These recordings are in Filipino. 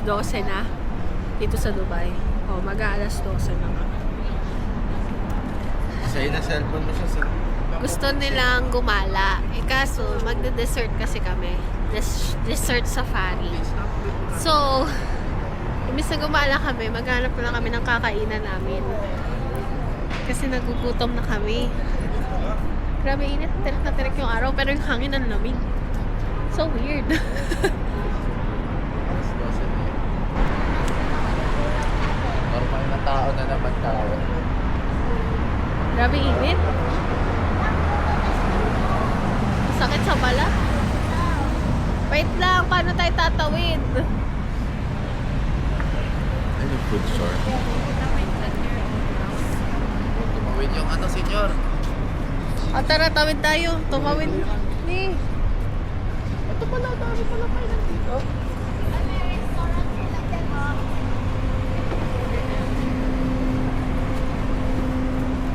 12 na dito sa Dubai. O, mag-aalas 12 na nga. Sa'yo na cellphone mo siya sa... Gusto nilang gumala. Eh kaso, magde-dessert kasi kami. Dessert safari. So, imbis na gumala kami, maghanap na lang kami ng kakainan namin. Kasi nagugutom na kami. Grabe init. Tirik na tirik yung araw. Pero yung hangin ang lamig. So weird. Normal na tao na naman tao. Grabe init. Sakit sa balat. Wait lang, paano tayo tatawid? Ano yung food store? Tumawid yung ano, senyor? O tara, tawid tayo. Tumawid. Ni. Ito pala, dami pala kayo nandito.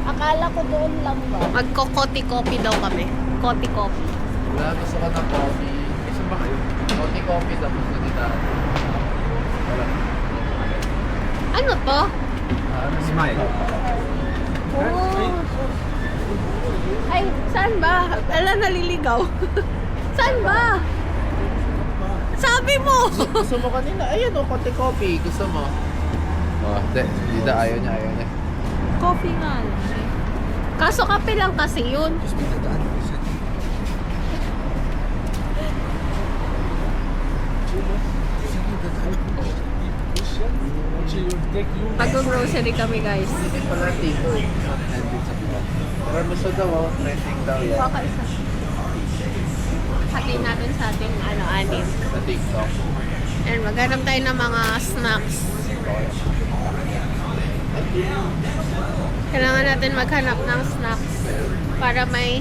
Akala ko doon lang ba? Magko-coffee daw kami. Coffee. Wala, gusto ko ng coffee. Isa ba kayo? Coffee tapos na nila. Wala. Ano to? Smile. Oh. Ay, saan ba? Ala, naliligaw. Saan ba? Sabi mo! Gusto mo kanina? Ayan o, coffee. Gusto mo? Oh, hindi ayaw niya. Coffee nga lang. Kaso kape lang kasi yun. Mag-grocery kami, guys. Hindi pala tito. Nandun sa pilat. Pero gusto daw oh, trending daw yan. Baka isa. Hatiin natin sa ating anim. Sa TikTok. And maghanap tayo ng mga snacks. Kailangan natin maghanap ng snacks para may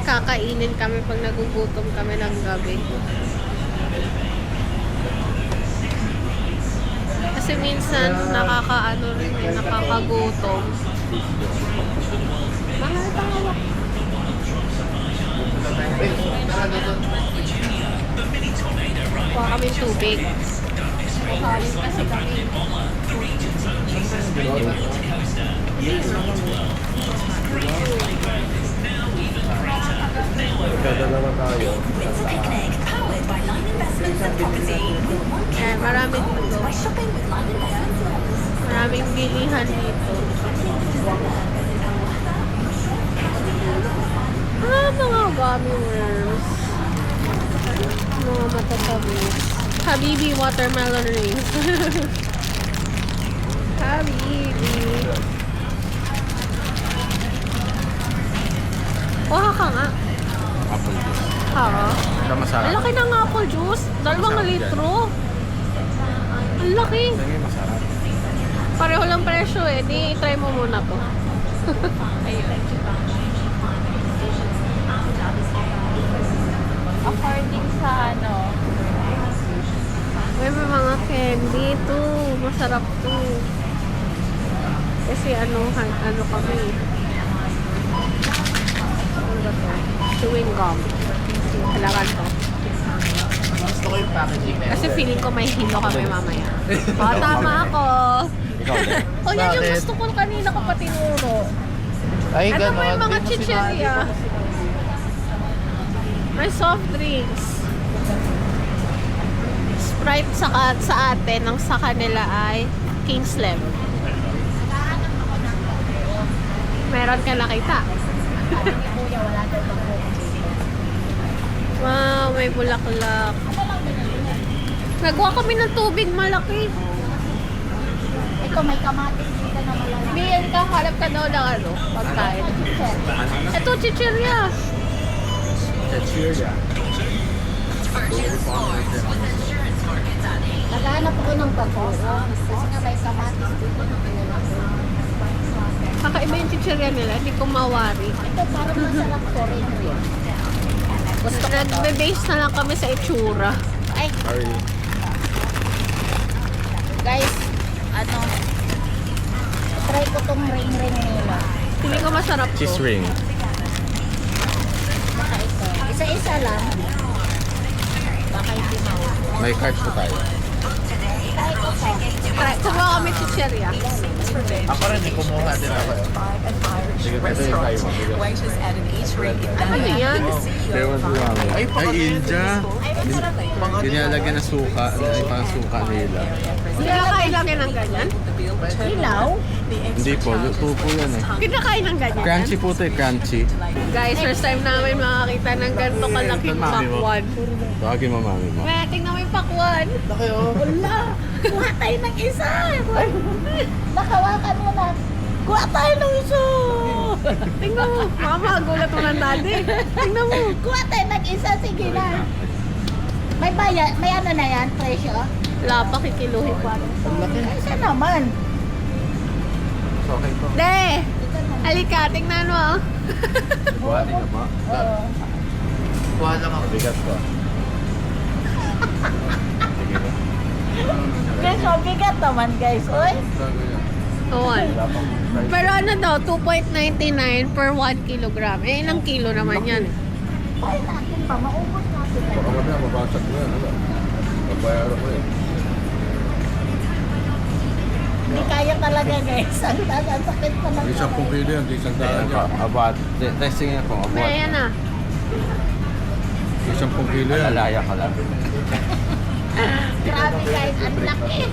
kakainin kami pag nagugutom kami ng gabi. Kasi minsan nakakaano rin eh, nakakagutom. Mahal tawak. Kuha kami tubig. Kuhain kasi kami. Magdadalawa tayo. Eh, maraming bilihan dito. Mga gummy worms. Mga matatamis. Habibi watermelon rings. Habibi. Kuha ka nga. Apple juice. Ha? Ito masarap. Ang laki ng apple juice. 2 litro. Ang laki. Sige, masarap. Pareho lang presyo eh. Di, try mo muna to. According sa ano, May mga candy to. Masarap to. Kasi ano kami. Ano ba to? Chewing gum. Kailangan to. Gusto ko yung packaging na Kasi feeling ko may hilo kami mamaya. O, tama ako. Ikaw din. O, yan yung Bakit? gusto ko kanina ko pa tinuro. Ay, Ano ganon. ba yung mga Di mo chichirya? May soft drinks. Sprite sa atin, ang sa kanila ay Kingsland. Meron ka nakita. kuya wala daw bang Wow, may bulaklak. Nagawa kami ng tubig malaki. Ito may kamatis dito na malalaki. Miyan ka, halap ka daw ng ano, pagkain. Ito, chichirya. Chichirya. Naghahanap ako ng baguro. Kasi nga may kamatis dito na malalaki. Kakaiba yung chichirya nila, hindi ko mawari. Ito parang masarap ko rin. Gusto nagbe-base na lang kami sa itsura. Ay, Sorry. guys, ano, try ko tong ring-ring nila. Hindi ko masarap to. Cheese ring. Baka ito. Isa-isa lang. Baka hindi mawala. May cards po tayo. Kahit isa. Try, kumuha kami chicheria. Ako rin, may kumuha din ako. Sige, ito yung kayo. Waiters at an eatery in Ano yan? Ewan ko lang. Ay, Ay, India. Dinalagyan ng suka. Ay, parang suka nila. Kinakain lang yan ng ganyan? Ilaw? Hindi po, luto po yan eh. Kinakain ng ganyan? Crunchy po ito eh, crunchy. Guys, first time namin makakita ng ganito kalaking Mami mo. pakwan. Tawagin mo mami mo. Kaya tingnan mo yung pakwan. Laki oh. Wala. Kuha tayo ng isa. Nakawakan mo na. Kuha tayo ng isa. Tingnan mo. Mama, gulat mo ng daddy. Tingnan mo. Kuha tayo ng isa. Sige na. May bayad. May ano na yan? Presyo? Wala pa, kikiluhin ko. Ang laki. Isa naman. So, okay to. De! Halika, tingnan mo. Kuha din naman. Kuha lang ako. Bigat ko. Sige na. Guys, mabigat naman guys. Oy. Awan. Wala pang price. Pero ano daw, 2.99 per 1 kilogram. Eh, ilang kilo naman yan? Ay, natin pa. Maubos natin. Baka mamaya mabasag mo yan. Ano? Magbayaran ko eh. Hindi kaya talaga guys. Ang sakit pa ng Isang kamay. kilo yan, isang daan yan. About, testing nga po, May ayan na. Isang kilo yan. Alaya ka lang. Grabe guys, ang laki.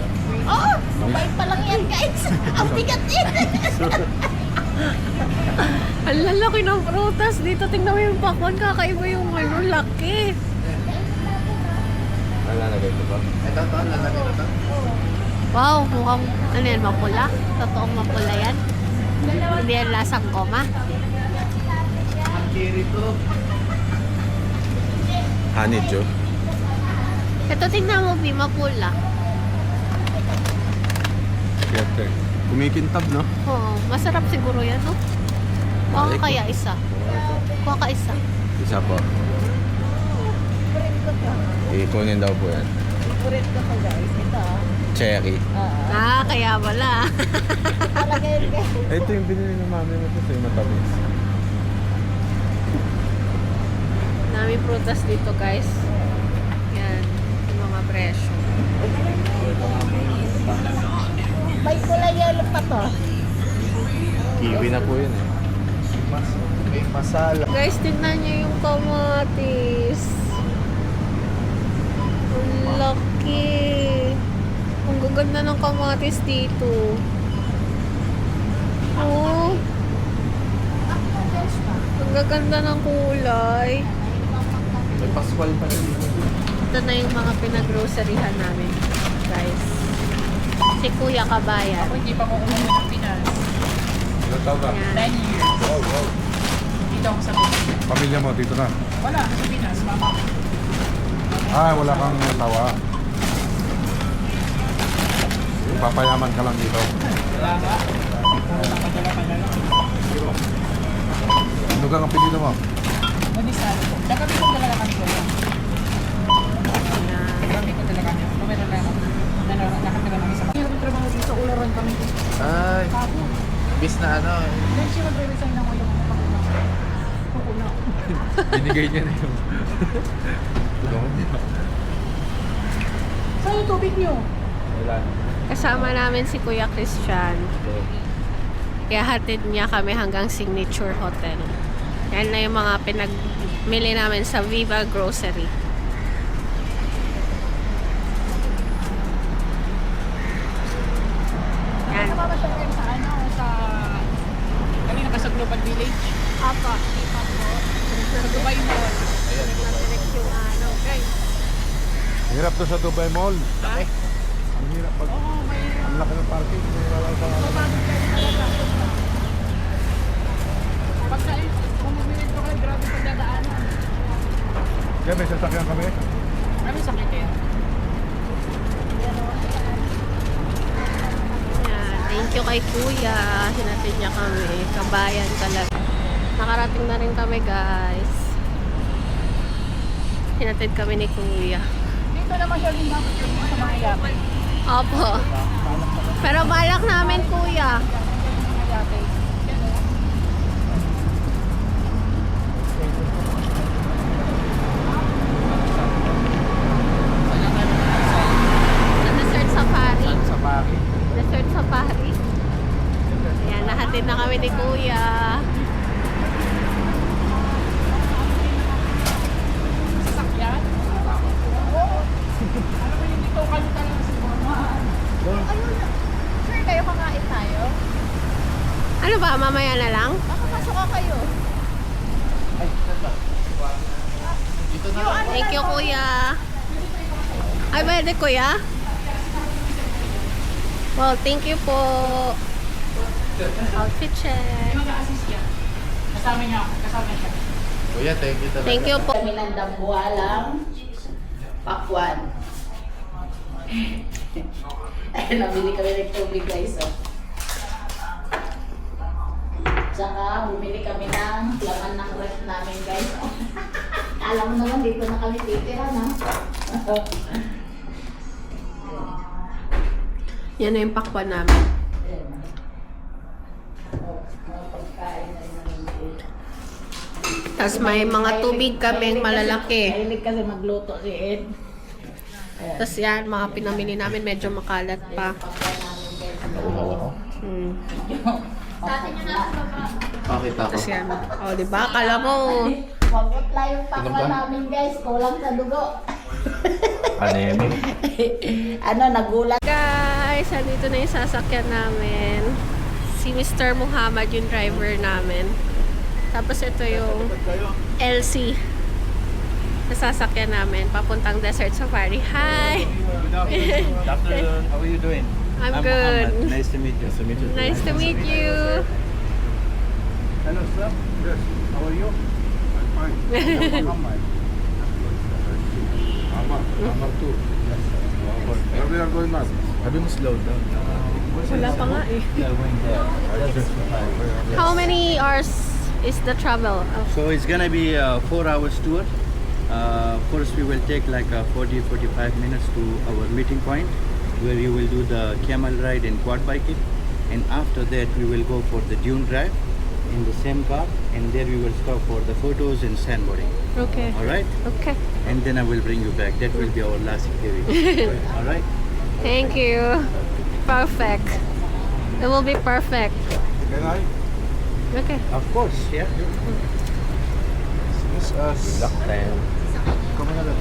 Oh, sabay pa lang yan guys. Ang bigat din. Ang lalaki ng prutas. Dito, tingnan mo yung pakwan. Kakaiba yung ano, laki. Nalalagay ko ba? Ito, lalagay na to. Wow, mukhang, ano yan, mapula? Totoong mapula yan. Hindi yan lasang goma. Ang kiri to. Honey, Joe. Ito, tingnan mo, Bi, mapula. Yate. Kumikintab, no? Oo, masarap siguro yan, no? Kuha ka kaya isa. Kuha ka isa. Isa po. Favorite ko to. Ikunin daw po yan. Favorite ko to guys. Ito. Cherry. Ah, kaya wala. Talaga yun guys. Ito yung binili ng mami mo ito sa'yo matamis. Daming prutas dito, guys. Yan, yung mga presyo. May kulay yellow pa to. Kiwi na po yun eh. May masala. Guys, tingnan niyo yung kamatis. Ang laki. Ang gaganda ng kamatis dito. Oh, ang gaganda ng kulay. May paskwal pa rin dito. Ito na yung mga pinag-groceryhan namin, guys. Si Kuya Kabayan. Hindi pa ko umuwi ng Pinas. Ilan taon ka? Yan. 9 years. Wow, wow. Dito ako sa Pinas. Pamilya mo dito na? Wala, sa Pinas. Mama ko. Ah, wala kang tawa. Papayaman ka lang dito. Wala ba? Napadala-padala lang. Ano kang apelido mo? Manisado po. Kagabi ko dala kami ko. Yan. Kagabi ko dala kami. Meron na ako. Nakatira namin sa mga. Yung trabaho dito, ularan kami dito. Ay, Kapo. bis na ano. Then siya magre-resign ako yung mga pakuna. Binigay niya na yung... Saan yung tubig niyo? Wala. Kasama namin si Kuya Christian. Ihahatid niya kami hanggang Signature Hotel. Yan na yung mga pinagmili namin sa Viva Grocery. Yan. Namamasyal kayo sa ano? Sa... Kanina ka sa Global Village? Apa. Sa Dubai Mall. Direct yung ano, guys. Hirap to sa Dubai Mall. Laki. Ang hirap pag... Oo, may... Ang laki ng parking. Wala pa. Mabagod kayo talaga. Pag sa kung bumili ko kayo, grabe pagdadaanan. Kaya may sasakyan kami. Kami sakit eh. Yan. Thank you kay Kuya. Hinatid niya kami. Kabayan talaga. Nakarating na rin kami, guys. Hinatid kami ni Kuya. Dito naman siya rin dapat yung sa mga yate. Opo. Pero balak namin, Kuya. Mga yate. Sa Desert Safari. Hatid na kami ni Kuya. Sasakyan? Ano ba yung dito kalutan lang si Mama? Ayun. Sure kayo kakain tayo? Ano ba, mamaya na lang? Baka pasok ka kayo. Dito na lang. Thank you, Kuya. Ay, pwede, Kuya? Well, thank you po. Outfit check. Mag-a-assist yan. Kasama niya. Kasama siya. Kuya, thank you talaga. Thank you po. Kami ng dambuhalang pakwan. Ay, nabili kami ng tubig guys. Oh. Tsaka bumili kami ng laman ng ref namin guys. Alam mo naman dito na kami titira na. Yan na yung pakwan namin. Tapos may mga tubig kaming malalaki. Mahilig kasi magluto si Ed. Tapos yan, mga pinamili namin medyo makalat pa. Hmm. Pakita ko. Tapos yan. O, diba? Akala mo, Pagutla yung pakwan namin guys, kulang sa dugo. Anemic. Ano, nagulat. guys, andito na yung sasakyan namin. Si Mr. Muhammad yung driver namin. Tapos ito yung LC na sasakyan namin papuntang Desert Safari. Hi! Good afternoon. How are you doing? I'm good. Muhammad. Nice to meet you. Nice to meet you. Hello, sir. Yes. How are you? I'm fine. Muhammad. Amar too. Yes. Where we are going now? Sabi mo slow down. Wala pa nga eh. We are going there. Desert Safari. How many hours is the travel? So it's gonna be a 4 hours tour. First we will take like 40-45 minutes to our meeting point where you will do the camel ride and quad biking, and after that we will go for the dune drive in the same car, and there we will stop for the photos and sandboarding. Okay. Alright? Okay. And then I will bring you back. That will be our last activity. Alright? Thank you. Perfect. It will be perfect. Can I? Okay. Of course, yeah. Miss us. Lock time. Come na lang.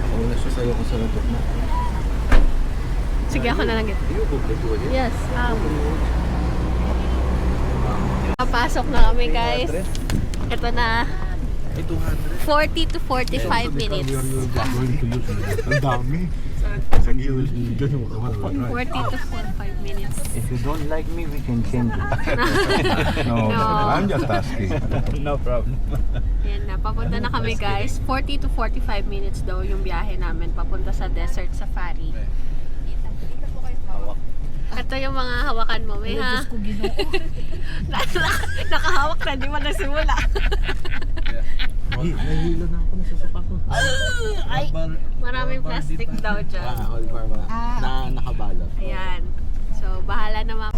Ako na siya sa'yo kung saan ito na. Sige, ako na lang ito. You book the tour, yeah? Yes. Papasok na kami, guys. Ito na. 40 to 45 minutes. Ang dami. Sa gilid dyan yung 40 to 45 minutes. If you don't like me, we can change it. No, No. I'm just asking. No problem. Yan na, papunta na kami guys. 40 to 45 minutes daw yung biyahe namin papunta sa Desert Safari. Ito yung mga hawakan mo, may ha? Nakahawak na, di mo nagsimula. Nahihilo na ako, nasusuka ko. Ay, maraming plastic daw dyan. All bar ba? Na nakabalot. Ayan. So, bahala na mga...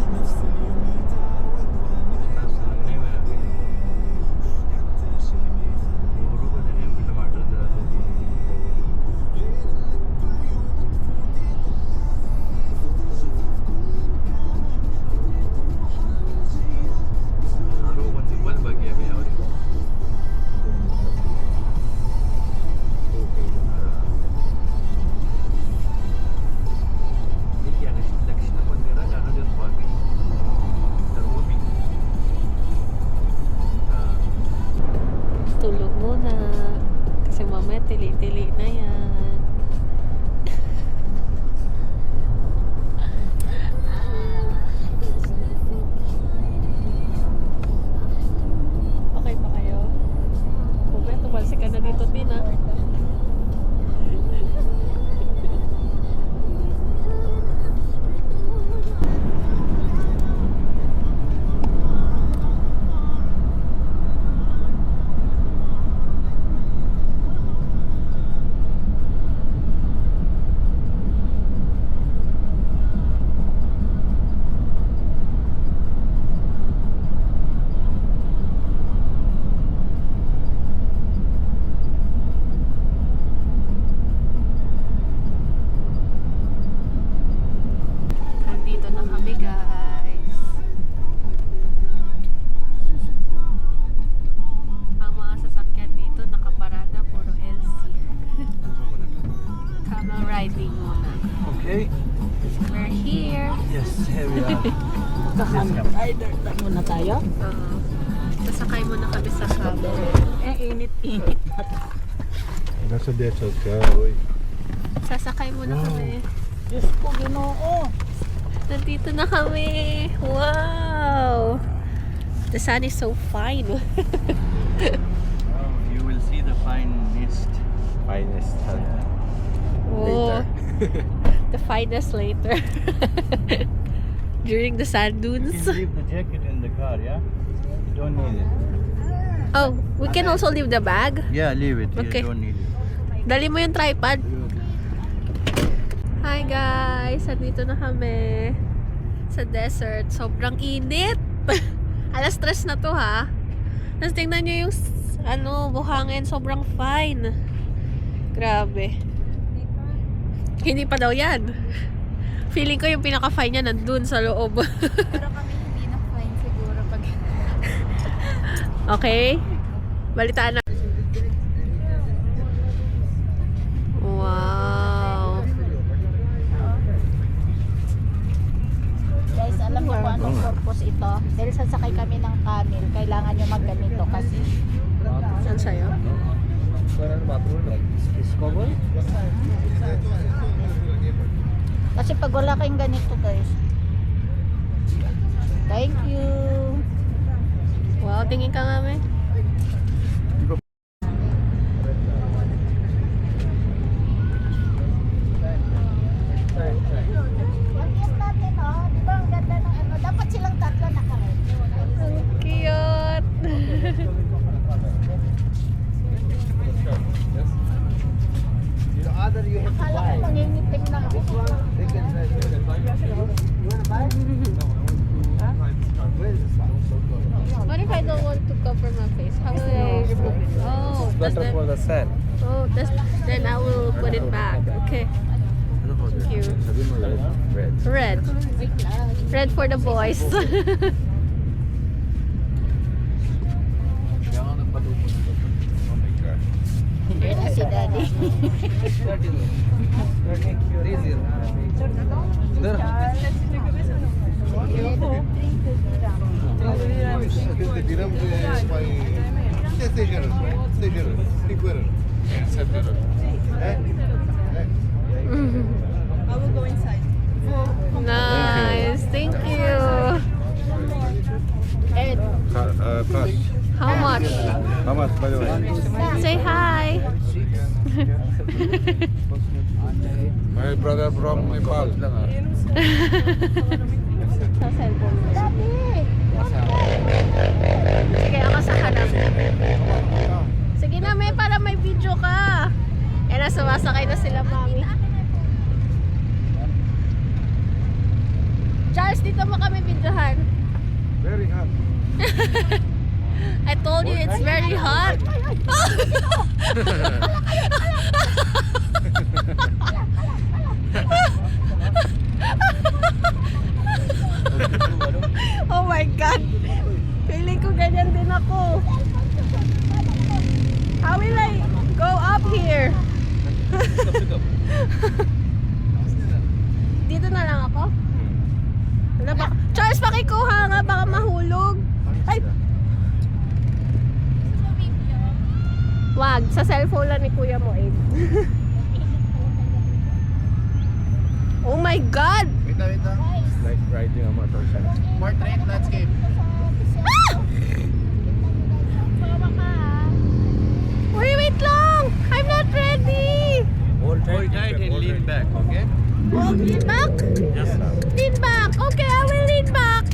Ay, dart muna tayo. Sasakay muna kami sa camel. Init-init. Nasa desert ka, uy. Sasakay muna kami. Diyos ko, Ginoo. Nandito na kami. Wow! The sun is so fine. You will see the fine mist. Finest. Oh, the finest later. During the sand You dunes. can leave the jacket in the car, yeah? You don't need it. Oh, we can also leave the bag. Yeah, leave it. Okay. You don't need it. Dali mo yung tripod. Hi guys! Andito na kami sa desert. Sobrang init. Alas 3 na to ha. Tapos tingnan nyo yung buhangin. Sobrang fine. Grabe. Hindi pa daw yan. Feeling ko yung pinaka-fine niya nandun sa loob. Pero kami hindi na fine siguro pag... Okay? Balitaan na. Wow. Guys, alam niyo kung anong purpose ito? Dahil sasakay kami ng camel, kailangan nyo magganito kasi Saan sa'yo? kasi pag wala kayong ganito guys. Thank you. Wow, tingin ka nga, me. Ang cute natin oh. Di ba ang ganda ng ano? Dapat silang tatlo nakaret. Ang cute. Akala ko nangingitim na ako. What if I don't want to cover my face? How will I remove it? Oh, that's Better for the, the sand. oh, then I will put it back. Okay. Thank you. Sabi mo red. Red. Red for the boys. Kaya nga nagpatupon ito. Oh my God. Yan na si daddy. The dirham is my stay generous, right? Stay generous. Think better. Set better. Nice. Thank you. Ed, Cash. How much? How much, by the way? Say hi. My brother from Nepal. Sa cellphone. daddy! Sige, ako sa kanan. Sige na, may para may video ka. Yan na, sumasakay na sila, mami. Charles, dito mo kami videohan. Very hot. I told you it's very hot. Oh my God. Feeling ko ganyan din ako. How will I go up here? Dito na lang ako? Wala ba? Charles, pakikuha nga. Baka mahulog. Ay! Wag. Sa cellphone lang ni kuya mo, eh. Oh my God! Wait na, wait na. Like riding a motorcycle. Portrait landscape. Wait lang! I'm not ready! Hold tight and lean back, okay? Oh, lean back? Yes, sir. Lean back! Okay, I will lean back!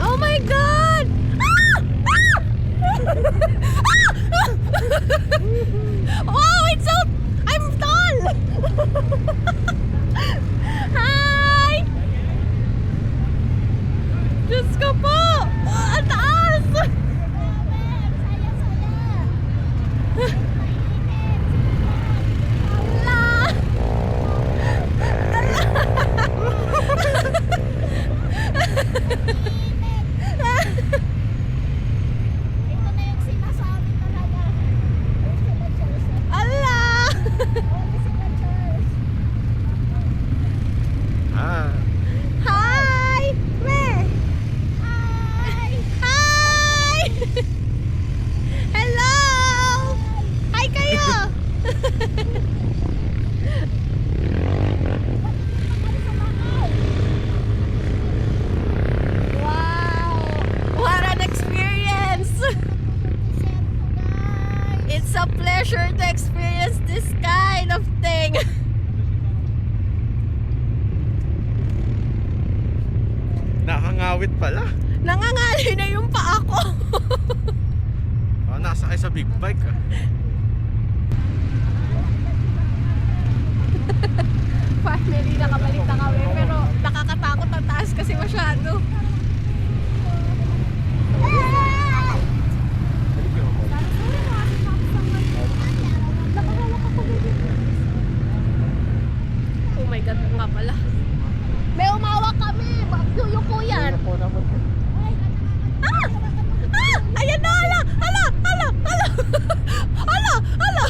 Oh my God! Ah! Ah! Wow, it's so... I'm tall! Hi! Diyos ko po! Ang taas! Ala! Ito na yung sinasabi talaga. Ala! Ah. Nakangawit pala. Nangangali na yung paa ko. Oh, nasa kayo sa big bike ah. Finally, nakabalik na kami. Pero nakakatakot ang taas kasi masyado. Oh my God, nga pala. May umawak kami. Yuyuko yan. Ah! Ah! Ayan na! Ala! Ala! Ala! Ala! Ala! Ala!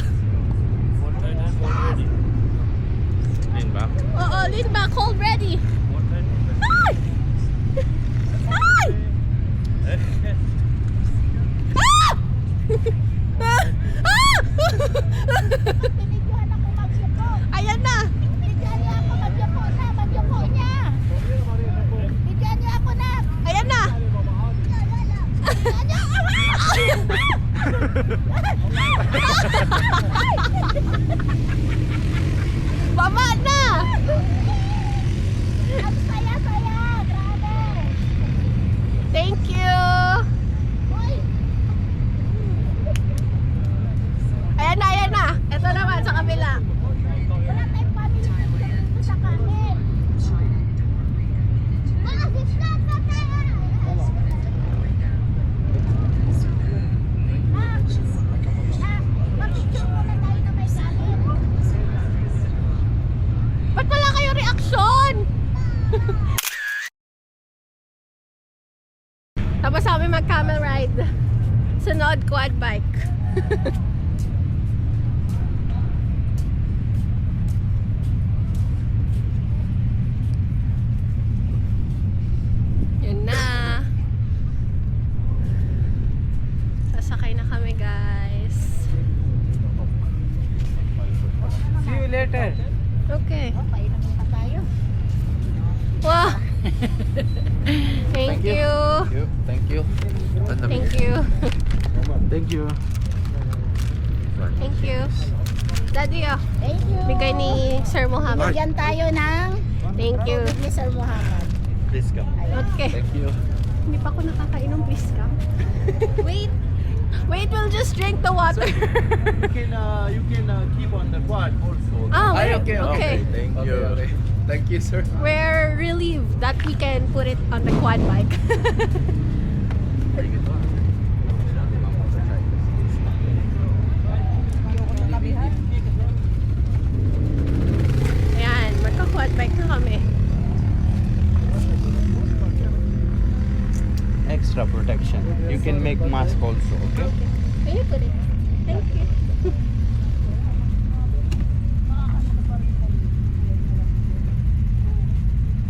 Lean back. Oo, lean back. Hold ready. Ay! Ay! Ah! Ah! Ayan na! Ayan na! Baba na! Thank you! Ayan na, ayan na! Ito naman sa kabila. Ba't wala kayo reaksyon? Tapos kami mag-camel ride. Sunod, quad bike. Yun na. Sasakay na kami, guys. See you later. Okay. Wow. Thank you. Thank you. Thank you. Thank you. Thank you. Daddy, oh. Thank you. Bigay ni Sir Muhammad. Bigyan tayo ng Thank you. ni Sir Muhammad. Please come. Okay. Thank you. Hindi pa ako nakakainom, please come. Wait. Wait, we'll just drink the water. You can keep on the quad also. Ah, Ay, wait. okay. Thank Okay, you. okay. Thank you, sir. We're relieved that we can put it on the quad bike. Ayan, magka-quad bike na kami. Extra protection. You can make mask also, okay? Can you put it? Thank you.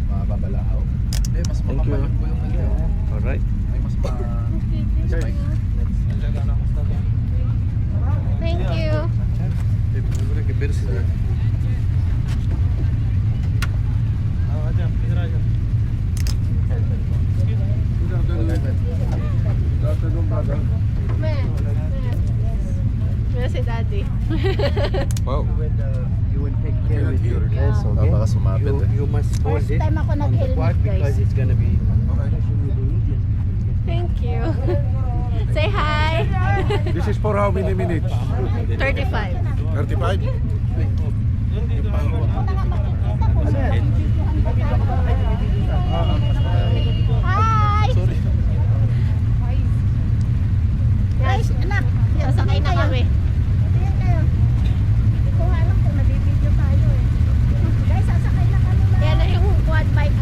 Mababalaaw. Eh, mas Thank you. makapalit po yung video. Alright. Ay, mas ma... Okay, thank you. Mena si Daddy. Wow. You will take care with your dress, Ah, okay? baka sumapit eh. You must hold First it time ako on the nag-helmet, quad because guys. it's gonna be. Thank you. Say hi. This is for how many minutes? 35. 35? Hi! Sorry. Guys, anak. Sasakay na kami. Tingnan kayo. Hindi ko nga alam kung nabibideo tayo eh. Guys, sasakay na kami na. Yan na yung quad bike.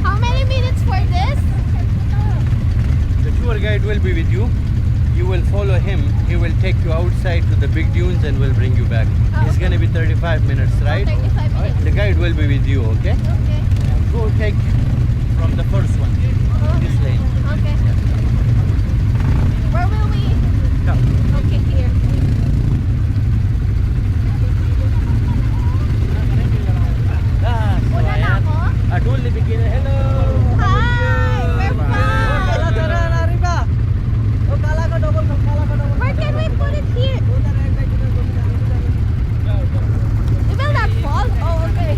How many minutes for this? The tour guide will be with you. You will follow him. He will take you outside to the big dunes and will bring you back. Oh, It's gonna be 35 minutes, right? 35 minutes. The guide will be with you, okay? Okay. Go take from the first one. This lane. Okay. Where will we? Come. Okay, here. Una na ako? At only beginner. Hello. Hi! We're fine! Where can we put it here? It will not fall? Oh, okay.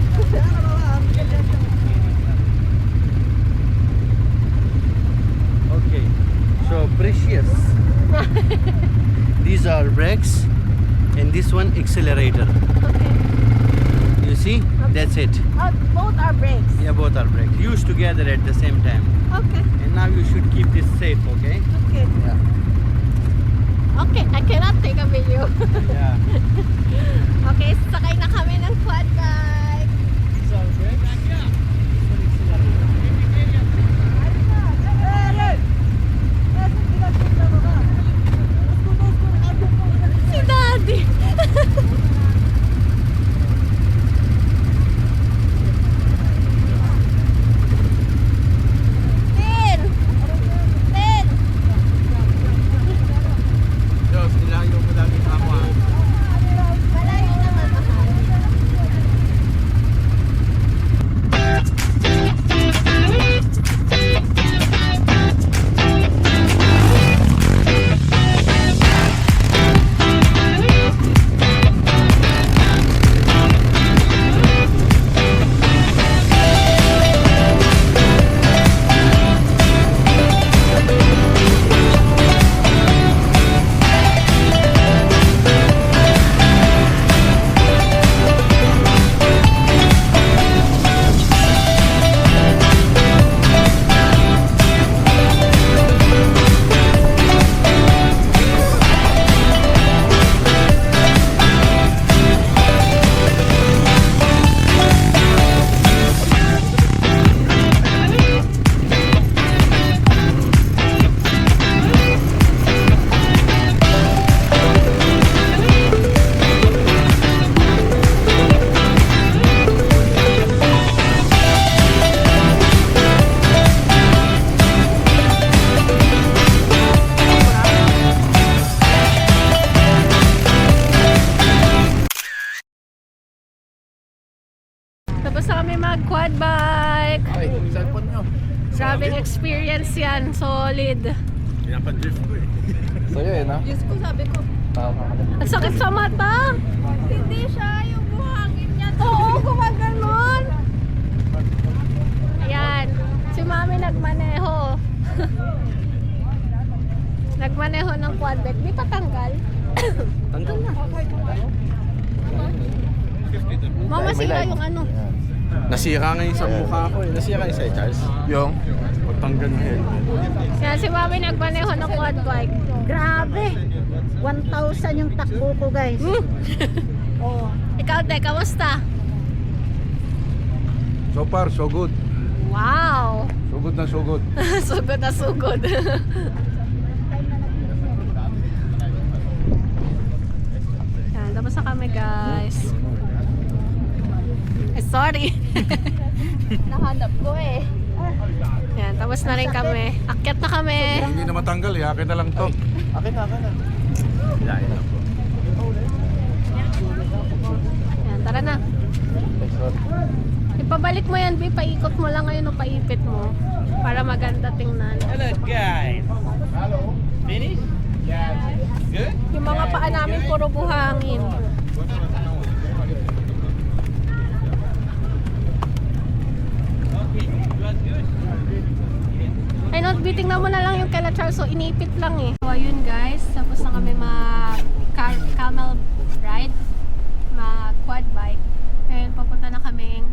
one accelerator. Okay. You see? That's it. Both are brakes. Yeah, both are brakes. Use together at the same time. Okay. And now you should keep this safe, okay? Okay. Yeah. Okay, I cannot take a video. Yeah. Okay, sakay na kami ng quad bike. Si Daddy. Tin! Tin! Diyos, nilayo mo lagi sa ako ah. Malayo naman, mahal. Tapos na kami mag-quad bike. Ay, cellphone nyo. Grabing experience yan. Solid. Pinapadrift ko eh. Sa'yo eh, no? Diyos ko, sabi ko, Ang sakit sa mata. hindi siya yung buhangin niya. Oo, gumaganon. Ayan. Si Mami nagmaneho. Nagmaneho ng quad bike. Di pa tanggal. Tanggal na. Mama sila yung ano. Nasira nga yung sa mukha ko eh. Nasira yung sa'yo, Charles. Yung? Pagtanggal ng helmet. Kaya si Mami nagmaneho ng quad bike. Grabe! 1,000 yung takbo ko, guys. Oh. Ikaw, Te, kamusta? So far, so good. Wow! So good na so good. Sugod na sugod. Yan, tapos na kami, guys. Sorry. Nahanap ko eh. Yan, tapos na rin kami. Akyat na kami. Hindi na matanggal eh. Akin na lang to. Akin na. Hilahin na po. Yan, tara na. Ipabalik mo yan, B. Paikot mo lang ngayon o paipit mo. Para maganda tingnan. Hello, guys. Finish? Good? Yung mga paa namin puro buhangin. Ay, not tingnan mo na lang yung kala Charles. So, inipit lang eh. So, ayun guys. Tapos na kami camel ride. Quad bike. Ngayon, papunta na kaming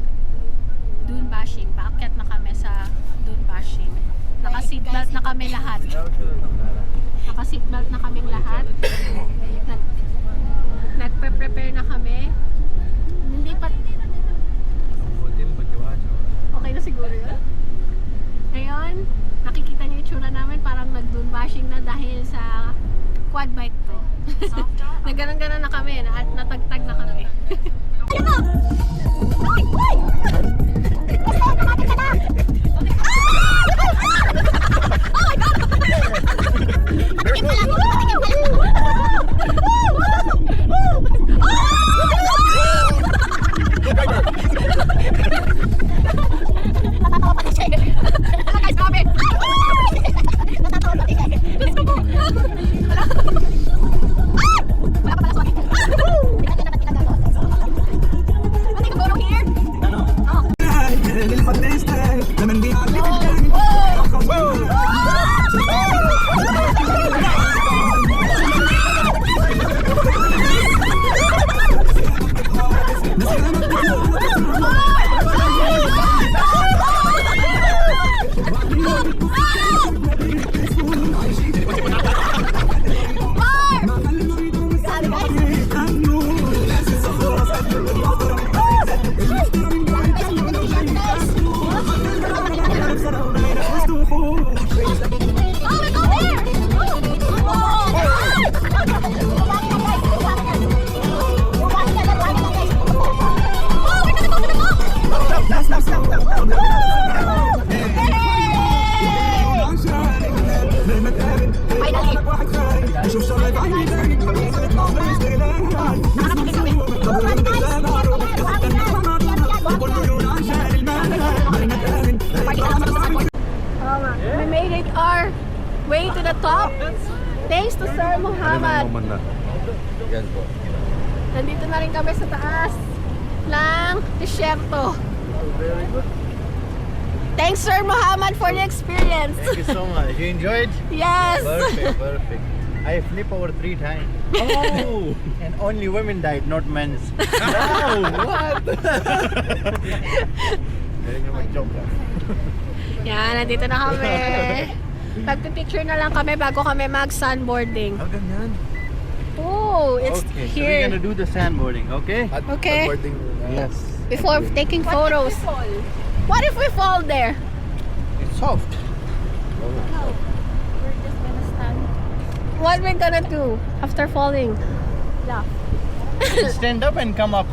dune bashing. Paakyat na kami sa dune bashing. Naka-seatbelt na kami lahat. Naka-seatbelt na kaming lahat. Nagpe-prepare na kami. Hindi pa... Okay na siguro yun? Ngayon, nakikita niyo yung itsura namin. Parang nag-dune bashing na dahil sa quad bike to. Nagganon-ganon na kami. Natagtag na kami. Ayun na! Ay! Ay! We made it our way to the top. Thanks to Sir Muhammad. Yan po. Nandito na rin kami sa taas ng disyerto. Thanks Sir Muhammad for the experience. Thank you so much. You enjoyed? Yes. Perfect, perfect. I flipped over 3 times. Oh! And only women died, not men's. Wow! What? Galing na mag-joke ka. Yan, nandito na kami. Pagpipicture na lang kami bago kami mag-sunboarding. How ganyan? Oh, it's Okay, so we're here. gonna do the sandboarding, okay? At Okay. boarding muna. Yes. Before taking photos. What if we fall there? It's soft. We're just gonna stand. What we're gonna do after falling? Laugh. Stand up and come up.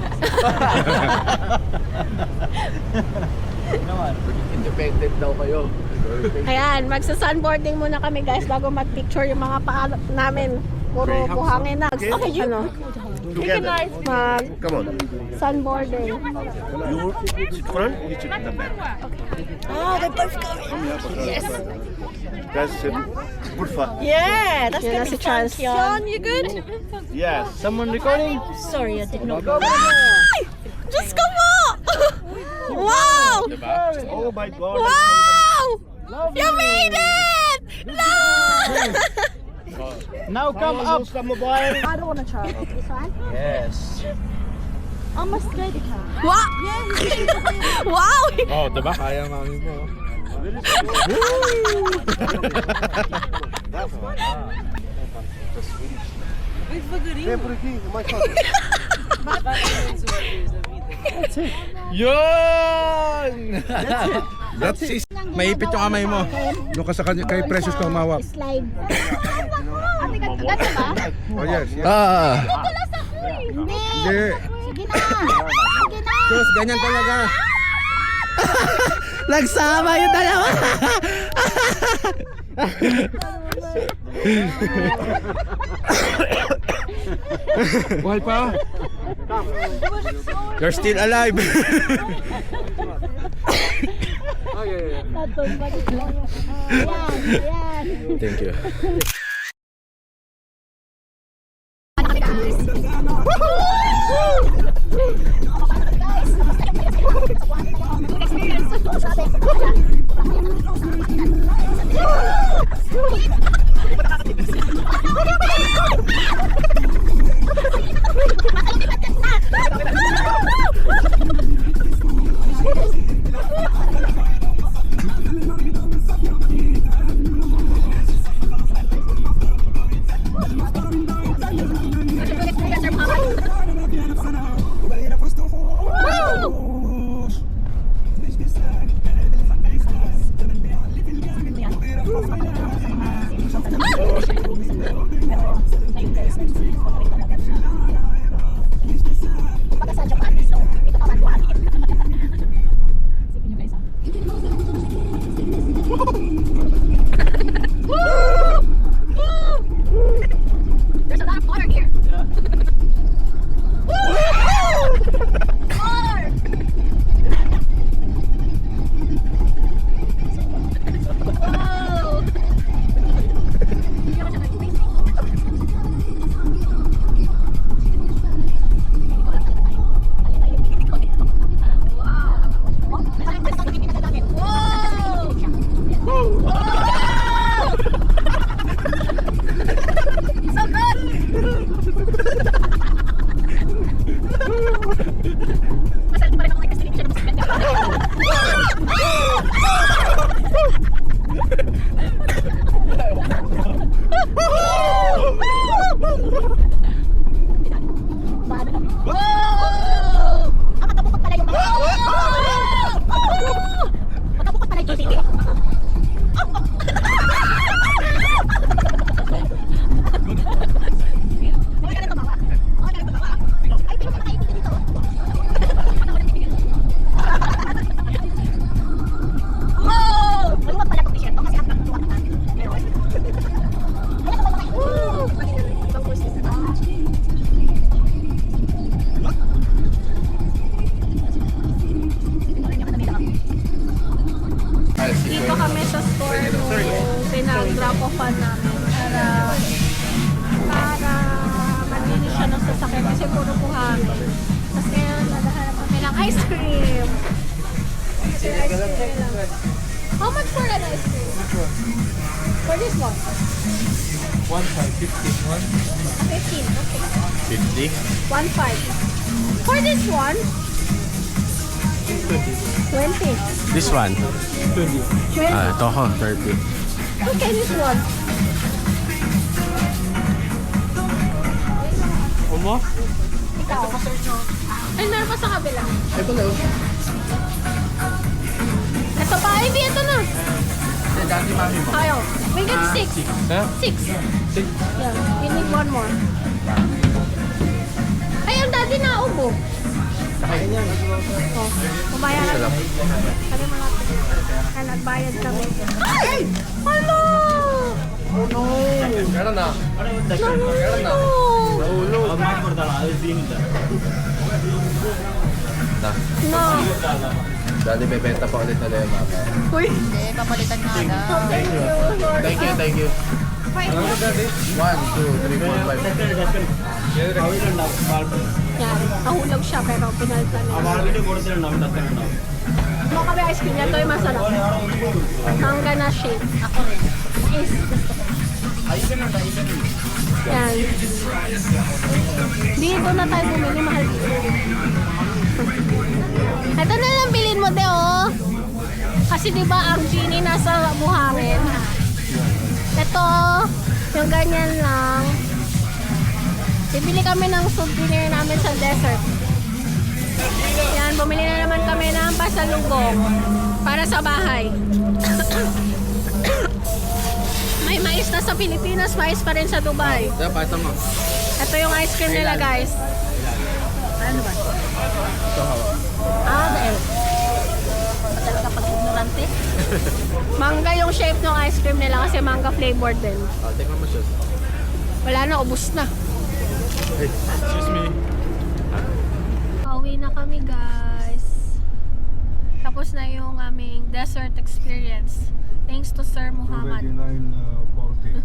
Come on. Independent daw kayo. Ayan, magsa-sunboarding muna kami guys bago mag-picture yung mga paa namin. Puro buhangin na. Okay, ano? Come on. Mag-sunboarding. You sit front, you sit in the back. Oh, the both going. Yes. Guys, sit. Good fun. Yeah, that's Yan na si Charles. Sean, you good? Yes. Someone recording? Sorry, I did not. Diyos ko po! Wow! Oh my God. Wow! You made it! No! Now come up. I don't want to try. This one? Yes. Almost ready. Wow! Wow! Oh, diba? Kaya mami mo. Everything, my father. Yun! That's it. Maipit yung kamay mo. Doon ka sa kanya, kay Precious ka humawak. Slide. That's ba? Oh yes, yes. Tulas ako eh. Hindi. Sige na. Sige na. Sus, ganyan talaga. Nagsama yung dalawa. Buhay pa? You're still alive. Thank you. Masal pa rin ako kay Christine, hindi siya naman ang magkabukot pala yung mga magkabukot pala yung titi. Huwag ka na tumawa. Huwag ka na tumawa. Ay, pero ka nakaintindi dito. Wow! Maluwag pala itong t-shirt to kasi ang tuwa ka. Pero, wala ka ba mga Dito kami sa store nung pinag-drop off-an namin para malinis siya ng sasakyan kasi puro buhangin. Tapos ngayon, naghahanap kami ng ice cream. How much for an ice cream? For this one? 1, 5, 15, 15, okay. 50. 1.5. For this one? 20. This one? 20. Ito ko, 30. Okay, this one. Umo? Ikaw. Ay, meron pa sa kabila. Ito na. Ito pa, ay, hindi, ito na. Dati mami mo. Ayaw. We get 6. Ha? 6. Yeah, we need one more. Ay, ang daddy na ubo. Oh, kumayan na. Sabi mo natin. Kaya nagbayad kami. Ay! Hello! Oh no! Meron na. Meron na. No. Dati bebenta pa ulit na lang mama. Uy. Hindi, papalitan nga agad. Thank you. Lord. Thank you, thank you. 1, 2, 3, 4, 5. Yan. Nahulog siya pero pinalitan niya. Mo kami ice cream. Ito yung masarap. Mangga na shake. Ako rin. Is. Yan. Dito na tayo bumili. Mahal dito. Ito na lang bilhin mo, Deo. Kasi diba ang genie nasa buhangin. Ito, yung ganyan lang. Bibili kami ng souvenir namin sa desert. Yan, bumili na naman kami ng pasalubong para sa bahay. May mais na sa Pilipinas, mais pa rin sa Dubai. Yeah, pakita mo. Ito yung ice cream nila, guys. Ano ba? Ito hawa. Dahil. Talaga pag ignorante. Mangga yung shape ng ice cream nila kasi mangga flavored din. Tingnan mo siya. Wala na, ubus na. Excuse me. Pauwi na kami, guys. Tapos na yung aming desert experience. Thanks to Sir Muhammad. 29.40.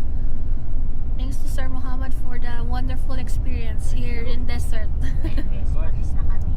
Thanks to Sir Muhammad for the wonderful experience here in desert. Anyways, malis na kami.